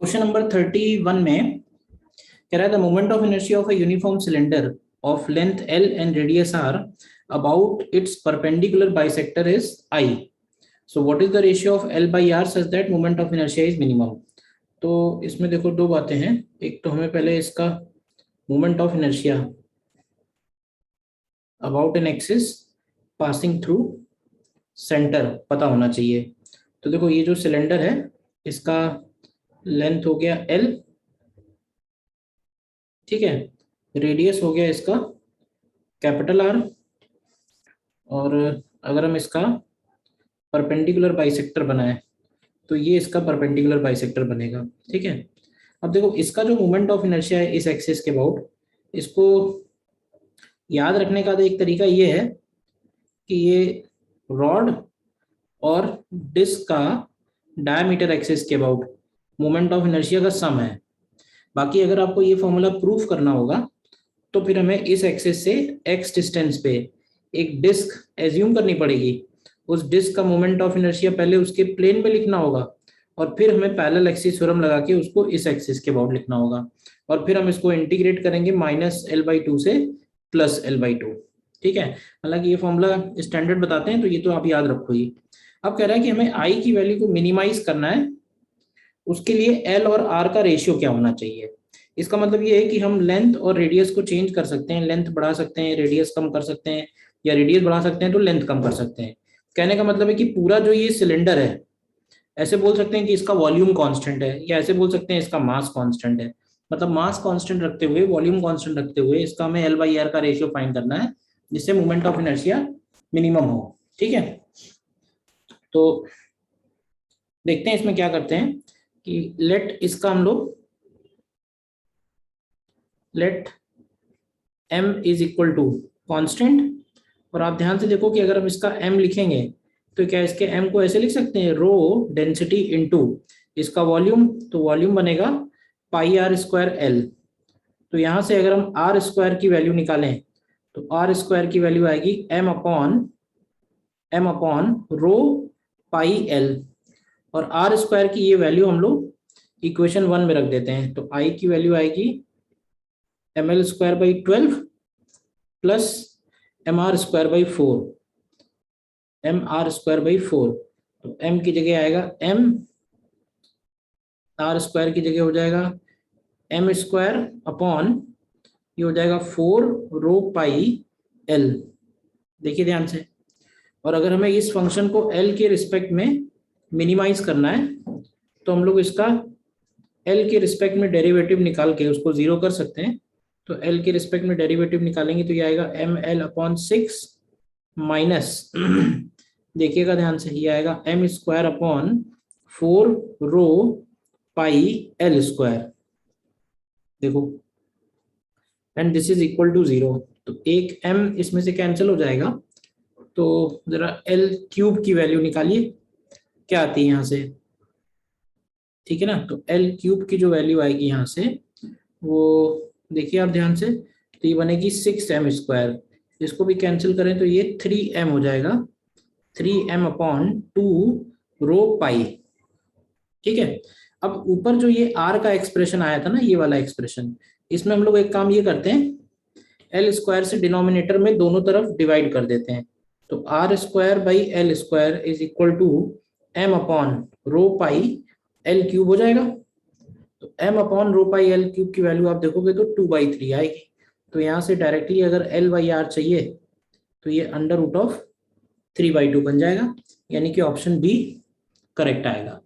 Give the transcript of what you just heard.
Question number 31 में कह रहा है the moment of inertia of a uniform cylinder of length L and radius R about its perpendicular bisector is I. So what is the ratio of L by R such that moment of inertia is minimum. तो इसमें देखो दो बातें हैं. एक तो हमें पहले इसका moment of inertia about an axis passing through centre पता होना चाहिए. तो देखो ये जो सिलेंडर है इसका लेंथ हो गया एल, ठीक है. रेडियस हो गया इसका कैपिटल आर. और अगर हम इसका परपेंडिकुलर बाइसेक्टर बनाए तो ये इसका परपेंडिकुलर बाइसेक्टर बनेगा, ठीक है. अब देखो इसका जो मोमेंट ऑफ इनर्शिया है इस एक्सिस के अबाउट, इसको याद रखने का एक तरीका ये है कि ये रॉड और डिस्क का डायमीटर एक्सिस के अबाउट मोमेंट ऑफ इनर्शिया का सम है. बाकी अगर आपको ये फॉर्मूला प्रूफ करना होगा तो फिर हमें इस एक्सिस से एक्स डिस्टेंस पे एक डिस्क एज्यूम करनी पड़ेगी. उस डिस्क का मोमेंट ऑफ इनर्शिया पहले उसके प्लेन में लिखना होगा और फिर हमें पैरेलल एक्सिस थ्योरम लगा के उसको इस एक्सिस के अबाउट लिखना होगा. और फिर हम इसको इंटीग्रेट करेंगे -L/2 से +L/2, ठीक है. हालांकि ये फॉर्मूला स्टैंडर्ड बताते हैं तो ये तो आप याद रखो ही. अब कह रहा है कि हमें आई की वैल्यू को मिनिमाइज करना है. उसके लिए एल और आर का रेशियो क्या होना चाहिए. इसका मतलब ये है कि हम लेंथ और रेडियस को चेंज कर सकते हैं. लेंथ बढ़ा सकते हैं, रेडियस कम कर सकते हैं, या रेडियस बढ़ा सकते हैं तो लेंथ कम कर सकते हैं. कहने का मतलब है कि पूरा जो ये सिलेंडर है, ऐसे बोल सकते हैं कि इसका वॉल्यूम कांस्टेंट है, या ऐसे बोल सकते हैं इसका मास कांस्टेंट है. मतलब मास कांस्टेंट रखते हुए, वॉल्यूम कांस्टेंट रखते हुए इसका हमें एल बाई आर का रेशियो फाइंड करना है जिससे मोमेंट ऑफ इनर्शिया मिनिमम हो, ठीक है. तो देखते हैं इसमें क्या करते हैं कि लेट इसका हम लोग let m is equal to constant. और आप ध्यान से देखो कि अगर हम इसका m लिखेंगे तो क्या इसके m को ऐसे लिख सकते हैं, रो डेंसिटी इनटू इसका वॉल्यूम. तो वॉल्यूम बनेगा पाई आर स्क्वायर एल. तो यहां से अगर हम आर स्क्वायर की वैल्यू निकालें तो आर स्क्वायर की वैल्यू आएगी m upon rho pi L. और आर स्क्वायर की ये वैल्यू हम लोग इक्वेशन 1 में रख देते हैं. तो आई की वैल्यू आएगी ml²/12 प्लस mr²/4. तो m की जगह आएगा m, r स्क्वायर की जगह हो जाएगा m² अपॉन ये हो जाएगा 4 रो पाई l. देखिए ध्यान से. और अगर हमें इस फंक्शन को l के रिस्पेक्ट में मिनिमाइज करना है तो हम लोग इसका l के रिस्पेक्ट में डेरिवेटिव निकाल के उसको 0 कर सकते हैं. तो l के रिस्पेक्ट में डेरिवेटिव निकालेंगे तो ये आएगा ml/6 माइनस देखिएगा ध्यान से, ये आएगा m² अपॉन 4 रो पाई l². देखो and this is equal to 0. तो एक m इसमें से कैंसिल हो जाएगा. तो जरा l³ की वैल्यू निकालिए क्या आती है यहाँ से, ठीक है ना. तो l³ की जो वैल्यू आएगी यहाँ से वो देखिए आप ध्यान से, तो ये बनेगी 6m². इसको भी कैंसिल करें तो ये 3m हो जाएगा, 3m अपॉन 2 रो पाई, ठीक है. अब ऊपर जो ये r का एक्सप्रेशन आया था ना, ये वाला एक्सप्रेशन, इसमें हम लोग एक काम ये करते हैं, l² से डिनोमिनेटर में दोनों तरफ डिवाइड कर देते हैं. तो r²/l² is equal to m upon rho pi l³ हो जाएगा. तो m upon rho pi l³ की वैल्यू आप देखोगे तो 2/3 आएगी. तो यहाँ से डायरेक्टली अगर l/r चाहिए तो ये √3/2 बन जाएगा, यानी कि ऑप्शन बी करेक्ट आएगा.